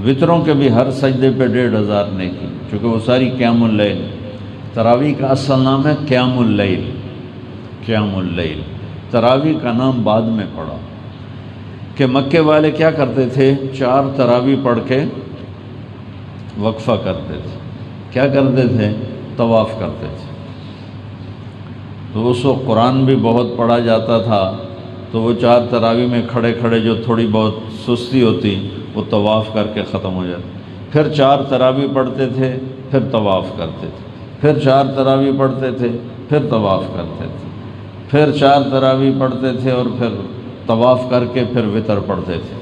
وطروں کے بھی ہر سجدے پہ 1500 نیکی، چونکہ وہ ساری قیام اللیل، تراویح کا اصل نام ہے قیام اللیل، قیام اللیل، تراویح کا نام بعد میں پڑا کہ مکے والے کیا کرتے تھے، 4 تراویح پڑھ کے وقفہ کرتے تھے. کیا کرتے تھے؟ طواف کرتے تھے. تو اس وقت قرآن بھی بہت پڑھا جاتا تھا، تو وہ 4 تراویح میں کھڑے کھڑے جو تھوڑی بہت سستی ہوتی وہ طواف کر کے ختم ہو جاتی. پھر 4 تراویح پڑھتے تھے، پھر طواف کرتے تھے، پھر 4 تراویح پڑھتے تھے، پھر طواف کرتے تھے، پھر 4 تراویح پڑھتے تھے اور پھر طواف کر کے پھر وتر پڑھتے تھے.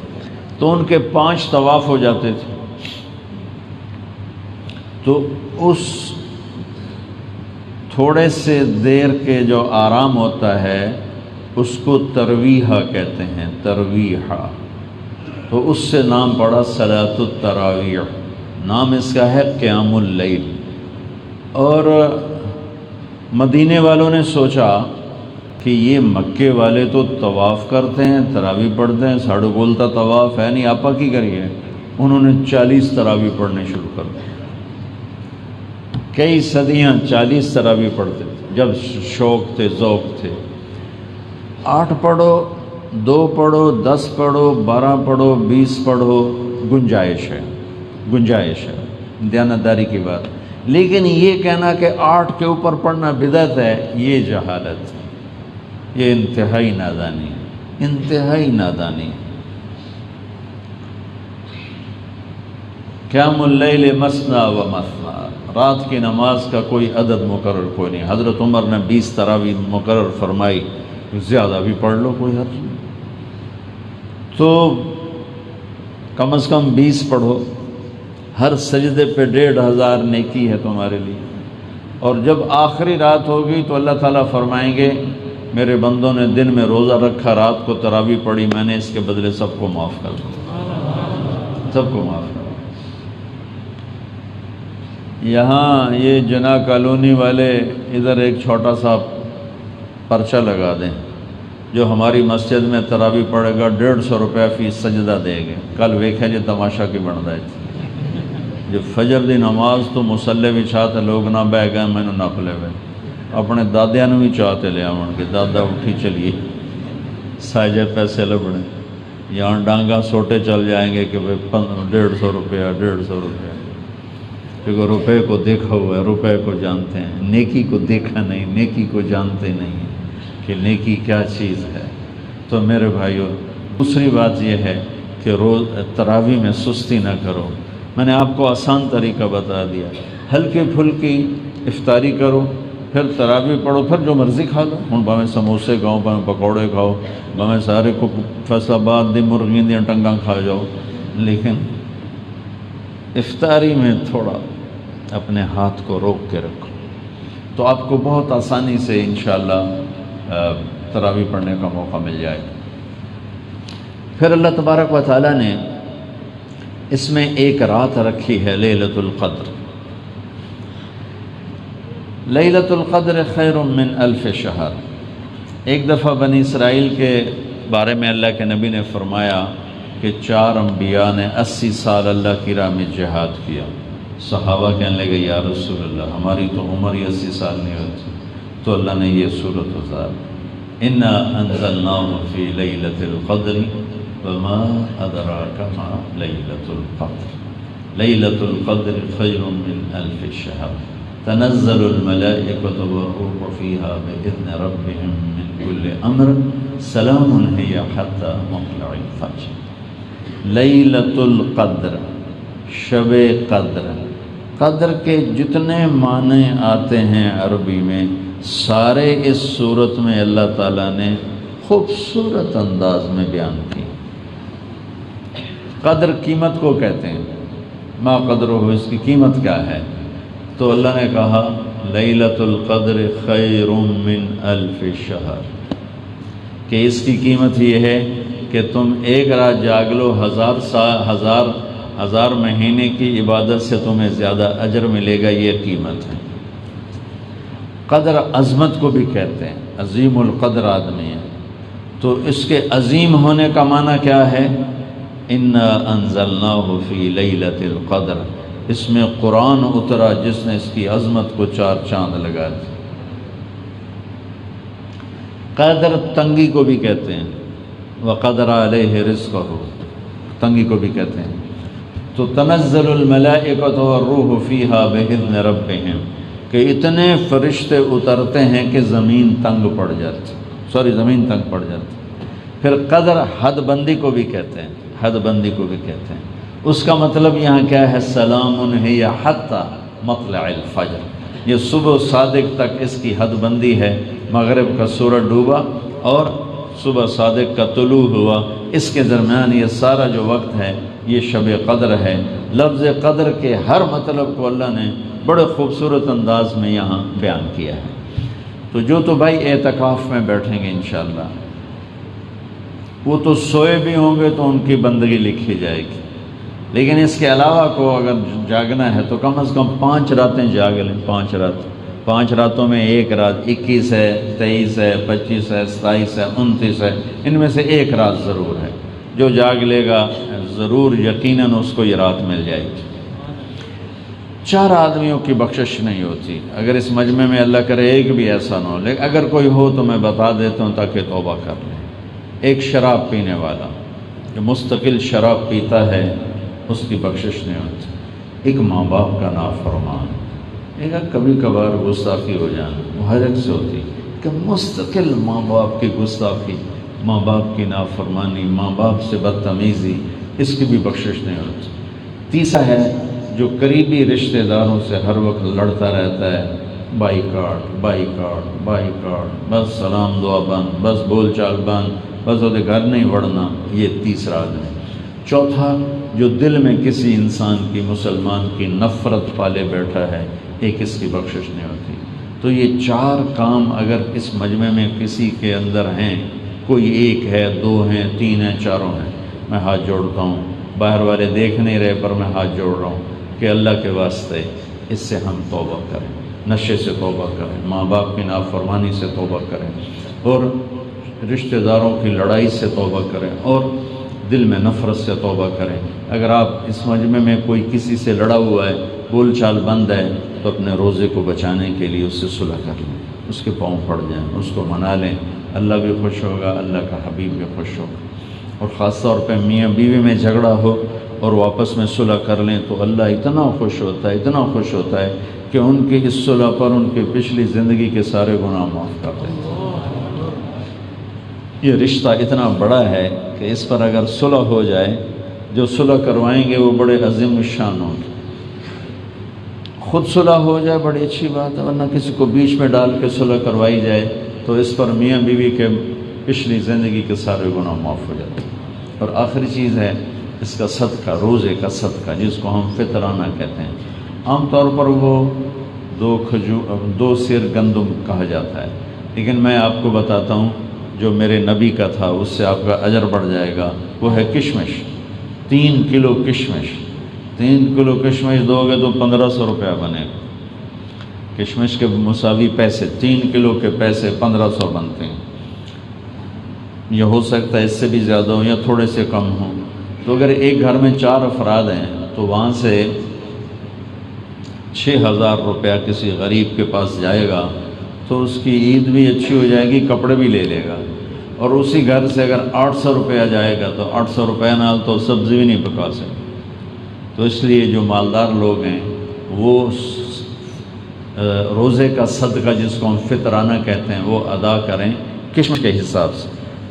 تو ان کے 5 طواف ہو جاتے تھے. تو اس تھوڑے سے دیر کے جو آرام ہوتا ہے اس کو ترویحہ کہتے ہیں، ترویحہ. تو اس سے نام پڑا صلاۃ التراویح. نام اس کا ہے قیام اللیل. اور مدینے والوں نے سوچا کہ یہ مکے والے تو طواف کرتے ہیں، تراویح پڑھتے ہیں، ساڑھو بولتا طواف ہے نہیں، آپا کی کریے. انہوں نے 40 تراویح پڑھنے شروع کر دیا. کئی صدیاں 40 تراویح پڑھتے تھے جب شوق تھے، ذوق تھے. 8 پڑھو، 2 پڑھو، 10 پڑھو، 12 پڑھو، 20 پڑھو، گنجائش ہے، گنجائش ہے، دیانتداری کی بات. لیکن یہ کہنا کہ 8 کے اوپر پڑھنا بدعت ہے، یہ جہالت ہے، یہ انتہائی نادانی ہے، انتہائی نادانی ہے. قیام اللیل مثنی و مثنی، رات کی نماز کا کوئی عدد مقرر کوئی نہیں. حضرت عمر نے 20 تراویح مقرر فرمائی، زیادہ بھی پڑھ لو کوئی حرج نہیں. تو کم از کم 20 پڑھو. ہر سجدے پہ 1500 نیکی ہے تمہارے لیے. اور جب آخری رات ہوگی تو اللہ تعالیٰ فرمائیں گے میرے بندوں نے دن میں روزہ رکھا، رات کو تراویح پڑھی، میں نے اس کے بدلے سب کو معاف کر دیا، سب کو معاف کر دیا. یہاں یہ جنا کالونی والے ادھر ایک چھوٹا سا پرچہ لگا دیں، جو ہماری مسجد میں تراویح پڑھے گا 150 روپے فی سجدہ دے گے. کل ویکھے جی تماشا کی بنتا ہے. جو فجر دی نماز تو مسلے بھی چاہتے لوگ نہ بہ گئے، میں نے نقلے ہوئے اپنے دادیاں بھی چاہتے لے آن کے دادا اٹھی چلیے ساجے پیسے لبنے، یہاں ڈانگا سوٹے چل جائیں گے کہ بھائی 150 روپیہ 150 روپیہ. کیونکہ روپے کو دیکھا ہوا ہے، روپے کو جانتے ہیں، نیکی کو دیکھا نہیں، نیکی کو جانتے نہیں کہ نیکی کیا چیز ہے. تو میرے بھائیو، دوسری بات یہ ہے کہ روز تراویح میں سستی نہ کرو. میں نے آپ کو آسان طریقہ بتا دیا، ہلکی پھلکی افطاری کرو، پھر تراویح پڑھو، پھر جو مرضی کھا لو. ہوں بھاویں سموسے کھاؤ، بھاویں پکوڑے کھاؤ، بھاویں سارے کو فیصل آباد دی مرغی دیا ٹنگاں کھا جاؤ، لیکن افطاری میں تھوڑا اپنے ہاتھ کو روک کے رکھو تو آپ کو بہت آسانی سے انشاءاللہ تراویح پڑھنے کا موقع مل جائے گا. پھر اللہ تبارک و تعالیٰ نے اس میں ایک رات رکھی ہے لیلۃ القدر. لیلۃ القدر خیر من 1000 شہر. ایک دفعہ بنی اسرائیل کے بارے میں اللہ کے نبی نے فرمایا کہ 4 انبیاء نے 80 سال اللہ کی راہ میں جہاد کیا. صحابہ کہنے لگے یا رسول اللہ ہماری تو عمر ہی 80 سال نہیں ہوتی. تو اللہ نے یہ صورت اتاری، انا انزلناہ فی لیلۃ القدر وما ادراک ما لیلۃ القدر. لیلۃ القدر خیر من 1000 شہر تنزل الملائکۃ والروح فیہا بإذن ربہم من کل امر سلام ہی حتی مطلع الفجر. لیلۃ القدر، شب قدر. قدر کے جتنے معنی آتے ہیں عربی میں سارے اس صورت میں اللہ تعالیٰ نے خوبصورت انداز میں بیان کی. قدر قیمت کو کہتے ہیں، ما قدر ہو، اس کی قیمت کیا ہے؟ تو اللہ نے کہا لیلۃ القدر خیر من 1000 شہر، کہ اس کی قیمت یہ ہے کہ تم ایک رات جاگ لو، 1000 مہینے کی عبادت سے تمہیں زیادہ اجر ملے گا. یہ قیمت ہے. قدر عظمت کو بھی کہتے ہیں، عظیم القدر آدمی ہے. تو اس کے عظیم ہونے کا معنی کیا ہے؟ انا انزلناہ فی لیلۃ القدر. اس میں قرآن اترا جس نے اس کی عظمت کو 4 چاند لگا دی. قدر تنگی کو بھی کہتے ہیں، وقدر علیہ رزقہ، تنگی کو بھی کہتے ہیں۔ تو تنزل الملائکۃ والروح فیہا بإذن ربہم، کہ اتنے فرشتے اترتے ہیں کہ زمین تنگ پڑ جاتی، زمین تنگ پڑ جاتی۔ پھر قدر حد بندی کو بھی کہتے ہیں، حد بندی کو بھی کہتے ہیں۔ اس کا مطلب یہاں کیا ہے؟ سلام ہی حتی مطلع الفجر، یہ صبح صادق تک اس کی حد بندی ہے۔ مغرب کا سورج ڈوبا اور صبح صادق کا طلوع ہوا، اس کے درمیان یہ سارا جو وقت ہے یہ شب قدر ہے۔ لفظ قدر کے ہر مطلب کو اللہ نے بڑے خوبصورت انداز میں یہاں بیان کیا ہے۔ تو جو تو بھائی اعتکاف میں بیٹھیں گے انشاءاللہ، وہ تو سوئے بھی ہوں گے تو ان کی بندگی لکھی جائے گی، لیکن اس کے علاوہ کو اگر جاگنا ہے تو کم از کم 5 راتیں جاگ لیں۔ 5 راتوں میں ایک رات 21 ہے، 23 ہے، 25 ہے، 27 ہے، 29 ہے، ان میں سے ایک رات ضرور ہے۔ جو جاگ لے گا ضرور یقیناً اس کو یہ رات مل جائے گی۔ 4 آدمیوں کی بخشش نہیں ہوتی، اگر اس مجمع میں اللہ کرے ایک بھی ایسا نہ ہو، لیکن اگر کوئی ہو تو میں بتا دیتا ہوں تاکہ توبہ کر لیں۔ ایک شراب پینے والا جو مستقل شراب پیتا ہے اس کی بخشش نہیں ہوتی۔ ایک ماں باپ کا نافرمان، ایک کبھی کبھار گستاخی ہو جانا، وہ ہر ایک سے ہوتی، کہ مستقل ماں باپ کی گستاخی، ماں باپ کی نافرمانی، ماں باپ سے بدتمیزی، اس کی بھی بخشش نہیں ہوتی۔ تیسرا ہے جو قریبی رشتہ داروں سے ہر وقت لڑتا رہتا ہے، بائی کاٹ، بس سلام دعا بند، بس بول چال بند، بس وہ گھر نہیں وڑنا، یہ تیسرا آدمی۔ چوتھا جو دل میں کسی انسان کی، مسلمان کی نفرت پالے بیٹھا ہے، ایک اس کی بخشش نہیں ہوتی۔ تو یہ 4 کام اگر اس مجمع میں کسی کے اندر ہیں، کوئی ایک ہے، 2 ہیں، 3 ہیں، 4 ہیں، میں ہاتھ جوڑتا ہوں، باہر والے دیکھ نہیں رہے پر میں ہاتھ جوڑ رہا ہوں کہ اللہ کے واسطے اس سے ہم توبہ کریں، نشے سے توبہ کریں، ماں باپ کی نافرمانی سے توبہ کریں، اور رشتہ داروں کی لڑائی سے توبہ کریں، اور دل میں نفرت سے توبہ کریں۔ اگر آپ اس مجمع میں کوئی کسی سے لڑا ہوا ہے، بول چال بند ہے، تو اپنے روزے کو بچانے کے لیے اس سے صلح کر لیں، اس کے پاؤں پڑ جائیں، اس کو منا لیں، اللہ بھی خوش ہوگا، اللہ کا حبیب بھی خوش ہوگا۔ اور خاص طور پہ میاں بیوی میں جھگڑا ہو اور واپس میں صلح کر لیں تو اللہ اتنا خوش ہوتا ہے، اتنا خوش ہوتا ہے کہ ان کی اس صلح پر ان کی پچھلی زندگی کے سارے گناہ معاف کر دیتے ہیں۔ یہ رشتہ اتنا بڑا ہے کہ اس پر اگر صلح ہو جائے، جو صلح کروائیں گے وہ بڑے عظیم الشان ہوں گے۔ خود صلح ہو جائے بڑی اچھی بات ہے، ورنہ کسی کو بیچ میں ڈال کے صلح کروائی جائے تو اس پر میاں بیوی کے پچھلی زندگی کے سارے گناہ معاف ہو جاتے ہیں۔ اور آخری چیز ہے اس کا صدقہ، روزے کا صدقہ، جس کو ہم فطرانہ کہتے ہیں۔ عام طور پر وہ 2 سیر گندم کہا جاتا ہے، لیکن میں آپ کو بتاتا ہوں جو میرے نبی کا تھا، اس سے آپ کا اجر بڑھ جائے گا، وہ ہے کشمش۔ 3 کلو کشمش، 3 کلو کشمش دو گے تو 1500 روپیہ بنے گا۔ کشمش کے مساوی پیسے، 3 کلو کے پیسے 1500 بنتے ہیں۔ یہ ہو سکتا ہے اس سے بھی زیادہ ہو یا تھوڑے سے کم ہوں۔ تو اگر ایک گھر میں 4 افراد ہیں تو وہاں سے 6000 روپیہ کسی غریب کے پاس جائے گا تو اس کی عید بھی اچھی ہو جائے گی، کپڑے بھی لے لے گا۔ اور اسی گھر سے اگر 800 روپیہ جائے گا تو 800 روپیہ نال تو سبزی بھی نہیں پکا سکتے۔ تو اس لیے جو مالدار لوگ ہیں وہ روزے کا صدقہ، جس کو ہم فطرانہ کہتے ہیں، وہ ادا کریں کشمش کے حساب سے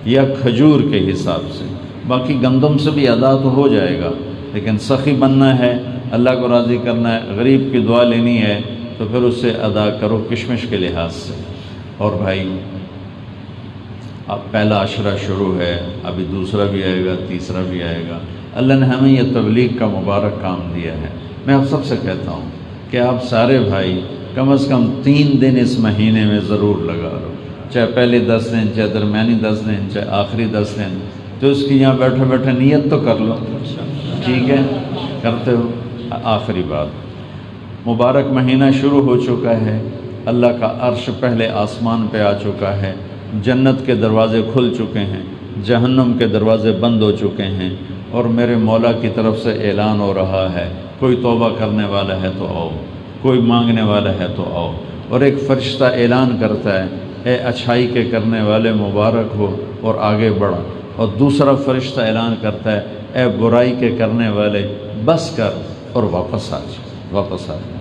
یا کھجور کے حساب سے۔ باقی گندم سے بھی ادا تو ہو جائے گا، لیکن سخی بننا ہے، اللہ کو راضی کرنا ہے، غریب کی دعا لینی ہے تو پھر اس سے ادا کرو کشمش کے لحاظ سے۔ اور بھائی اب پہلا عشرہ شروع ہے، ابھی دوسرا بھی آئے گا، تیسرا بھی آئے گا۔ اللہ نے ہمیں یہ تبلیغ کا مبارک کام دیا ہے۔ میں آپ سب سے کہتا ہوں کہ آپ سارے بھائی کم از کم 3 دن اس مہینے میں ضرور لگا لو، چاہے پہلے 10 دن، چاہے درمیانی 10 دن، چاہے آخری 10 دن، تو اس کی یہاں بیٹھے بیٹھے نیت تو کر لو، ٹھیک ہے؟ کرتے ہو؟ آخری بات، مبارک مہینہ شروع ہو چکا ہے، اللہ کا عرش پہلے آسمان پہ آ چکا ہے، جنت کے دروازے کھل چکے ہیں، جہنم کے دروازے بند ہو چکے ہیں، اور میرے مولا کی طرف سے اعلان ہو رہا ہے، کوئی توبہ کرنے والا ہے تو آؤ، کوئی مانگنے والا ہے تو آؤ۔ اور ایک فرشتہ اعلان کرتا ہے اے اچھائی کے کرنے والے مبارک ہو اور آگے بڑھا، اور دوسرا فرشتہ اعلان کرتا ہے اے برائی کے کرنے والے بس کر اور واپس آ جا، واپس آ جا۔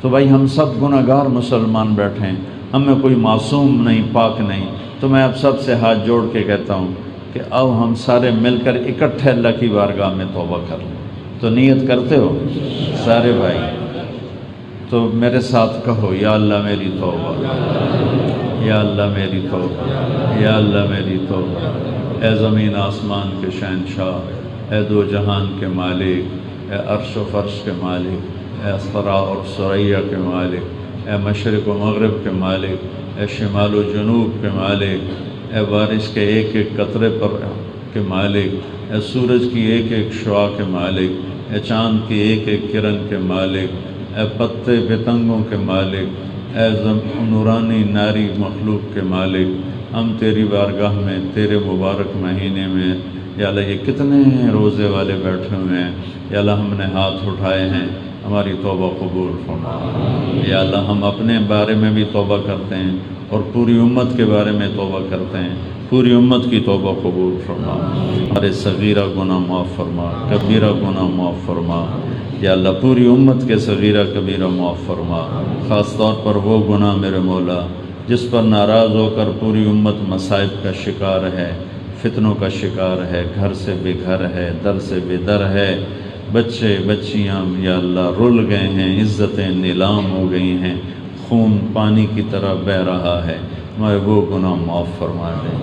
تو بھائی ہم سب گناہ گار مسلمان بیٹھے ہیں، ہم میں کوئی معصوم نہیں، پاک نہیں، تو میں اب سب سے ہاتھ جوڑ کے کہتا ہوں کہ اب ہم سارے مل کر اکٹھے اللہ کی بارگاہ میں توبہ کر لیں۔ تو نیت کرتے ہو سارے بھائی؟ تو میرے ساتھ کہو یا اللہ میری توبہ، یا اللہ میری توبہ، یا اللہ میری توبہ۔ اے زمین آسمان کے شہنشاہ، اے دو جہان کے مالک، اے عرش و فرش کے مالک، اے اسفرا اور ثریا کے مالک، اے مشرق و مغرب کے مالک، اے شمال و جنوب کے مالک، اے بارش کے ایک ایک قطرے پر کے مالک، اے سورج کی ایک ایک شعاع کے مالک، اے چاند کی ایک ایک کرن کے مالک، اے پتے پتنگوں کے مالک، اے نورانی ناری مخلوق کے مالک، ہم تیری بارگاہ میں تیرے مبارک مہینے میں یا اللہ یہ کتنے روزے والے بیٹھے ہوئے ہیں، یا اللہ ہم نے ہاتھ اٹھائے ہیں، ہماری توبہ قبول فرما۔ یا اللہ ہم اپنے بارے میں بھی توبہ کرتے ہیں اور پوری امت کے بارے میں توبہ کرتے ہیں، پوری امت کی توبہ قبول فرما، ہمارے صغیرہ گناہ معاف فرما، کبیرہ گناہ معاف فرما۔ یا اللہ پوری امت کے صغیرہ کبیرہ معاف فرما، خاص طور پر وہ گناہ میرے مولا جس پر ناراض ہو کر پوری امت مصائب کا شکار ہے، فتنوں کا شکار ہے، گھر سے بے گھر ہے، در سے بے در ہے، بچے بچیاں یا اللہ رل گئے ہیں، عزتیں نیلام ہو گئی ہیں، خون پانی کی طرح بہہ رہا ہے، ہمارے وہ گناہ معاف فرما دے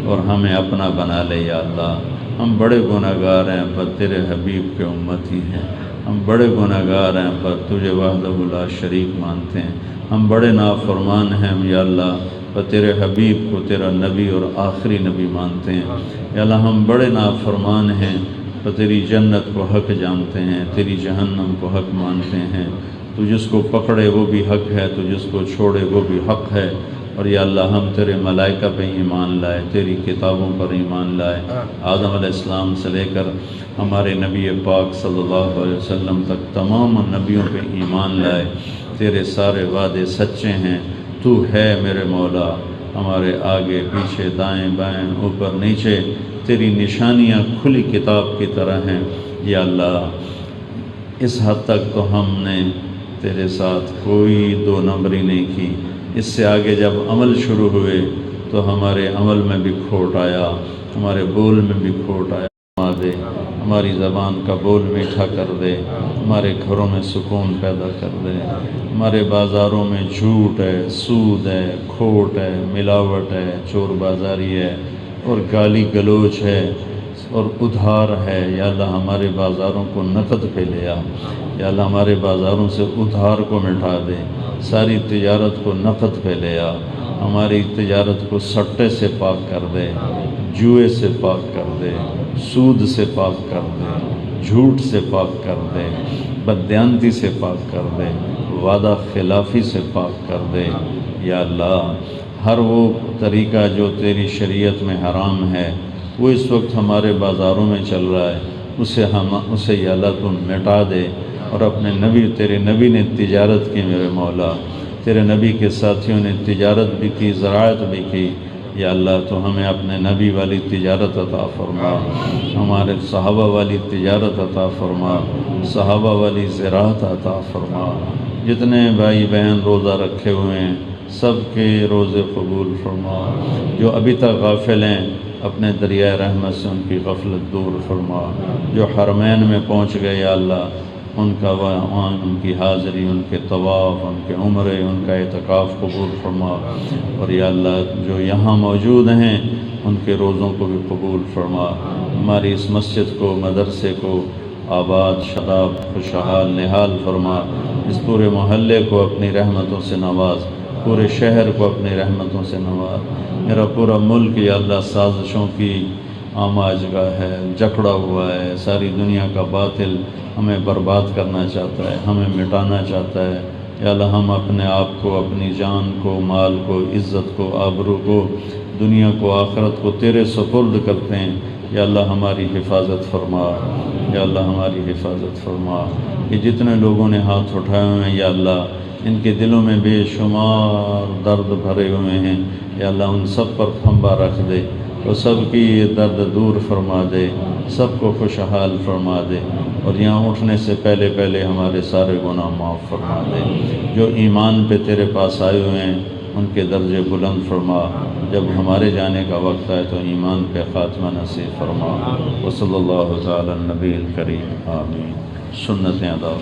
اور ہمیں اپنا بنا لے یا اللہ۔ ہم بڑے گناہ گار ہیں پر تیرے حبیب کے امتی ہیں، ہم بڑے گناہ گار ہیں پر تجھے وحدہ لا شریک مانتے ہیں، ہم بڑے نافرمان ہیں یا اللہ پر تیرے حبیب کو تیرا نبی اور آخری نبی مانتے ہیں یا اللہ۔ ہم بڑے نافرمان ہیں پر تیری جنت کو حق جانتے ہیں، تیری جہنم کو حق مانتے ہیں۔ تو جس کو پکڑے وہ بھی حق ہے، تو جس کو چھوڑے وہ بھی حق ہے۔ اور یا اللہ ہم تیرے ملائکہ پہ ایمان لائے، تیری کتابوں پر ایمان لائے، آدم علیہ السلام سے لے کر ہمارے نبی پاک صلی اللہ علیہ وسلم تک تمام نبیوں پہ ایمان لائے۔ تیرے سارے وعدے سچے ہیں، تو ہے میرے مولا، ہمارے آگے پیچھے دائیں بائیں اوپر نیچے تیری نشانیاں کھلی کتاب کی طرح ہیں یا اللہ۔ اس حد تک تو ہم نے تیرے ساتھ کوئی دو نمبری نہیں کی، اس سے آگے جب عمل شروع ہوئے تو ہمارے عمل میں بھی کھوٹ آیا، ہمارے بول میں بھی کھوٹ آیا۔ دے ہماری زبان کا بول میٹھا کر دے، ہمارے گھروں میں سکون پیدا کر دے، ہمارے بازاروں میں جھوٹ ہے، سود ہے، کھوٹ ہے، ملاوٹ ہے، چور بازاری ہے اور گالی گلوچ ہے اور ادھار ہے یا اللہ۔ ہمارے بازاروں کو نقد پہ لے آ یا اللہ، ہمارے بازاروں سے ادھار کو مٹا دے، ساری تجارت کو نقد پہ لے آ، ہماری تجارت کو سٹے سے پاک کر دے، جوئے سے پاک کر دے، سود سے پاک کر دے، جھوٹ سے پاک کر دے، بددیانتی سے پاک کر دے، وعدہ خلافی سے پاک کر دے یا اللہ۔ ہر وہ طریقہ جو تیری شریعت میں حرام ہے وہ اس وقت ہمارے بازاروں میں چل رہا ہے، اسے یا اللہ تم مٹا دے۔ اور اپنے نبی، تیرے نبی نے تجارت کی میرے مولا، تیرے نبی کے ساتھیوں نے تجارت بھی کی، زراعت بھی کی یا اللہ۔ تو ہمیں اپنے نبی والی تجارت عطا فرما، ہمارے صحابہ والی تجارت عطا فرما، صحابہ والی زراعت عطا فرما۔ جتنے بھائی بہن روزہ رکھے ہوئے ہیں سب کے روزے قبول فرما، جو ابھی تک غافل ہیں اپنے دریائے رحمت سے ان کی غفلت دور فرما، جو حرمین میں پہنچ گئے یا اللہ ان کا وہاں ان کی حاضری، ان کے طواف، ان کے عمرے، ان کا اعتکاف قبول فرما۔ اور یا اللہ جو یہاں موجود ہیں ان کے روزوں کو بھی قبول فرما، ہماری اس مسجد کو، مدرسے کو آباد، شاداب، خوشحال، نہال فرما، اس پورے محلے کو اپنی رحمتوں سے نواز، پورے شہر کو اپنی رحمتوں سے نواز۔ میرا پورا ملک یا اللہ سازشوں کی آماجگاہ ہے، جکڑا ہوا ہے، ساری دنیا کا باطل ہمیں برباد کرنا چاہتا ہے، ہمیں مٹانا چاہتا ہے یا اللہ۔ ہم اپنے آپ کو، اپنی جان کو، مال کو، عزت کو، آبرو کو، دنیا کو، آخرت کو تیرے سپرد کرتے ہیں یا اللہ۔ ہماری حفاظت فرما یا اللہ، ہماری حفاظت فرما۔ یہ جتنے لوگوں نے ہاتھ اٹھائے ہوئے ہیں یا اللہ ان کے دلوں میں بے شمار درد بھرے ہوئے ہیں، یا اللہ ان سب پر پھنبا رکھ دے، اور سب کی یہ درد دور فرما دے، سب کو خوشحال فرما دے، اور یہاں اٹھنے سے پہلے پہلے ہمارے سارے گناہ معاف فرما دے۔ جو ایمان پہ تیرے پاس آئے ہوئے ہیں ان کے درجے بلند فرما، جب ہمارے جانے کا وقت آئے تو ایمان پہ خاتمہ نصیب فرما۔ وصلی اللہ تعالی النبی الکریم، آمین۔ سنتیں ادا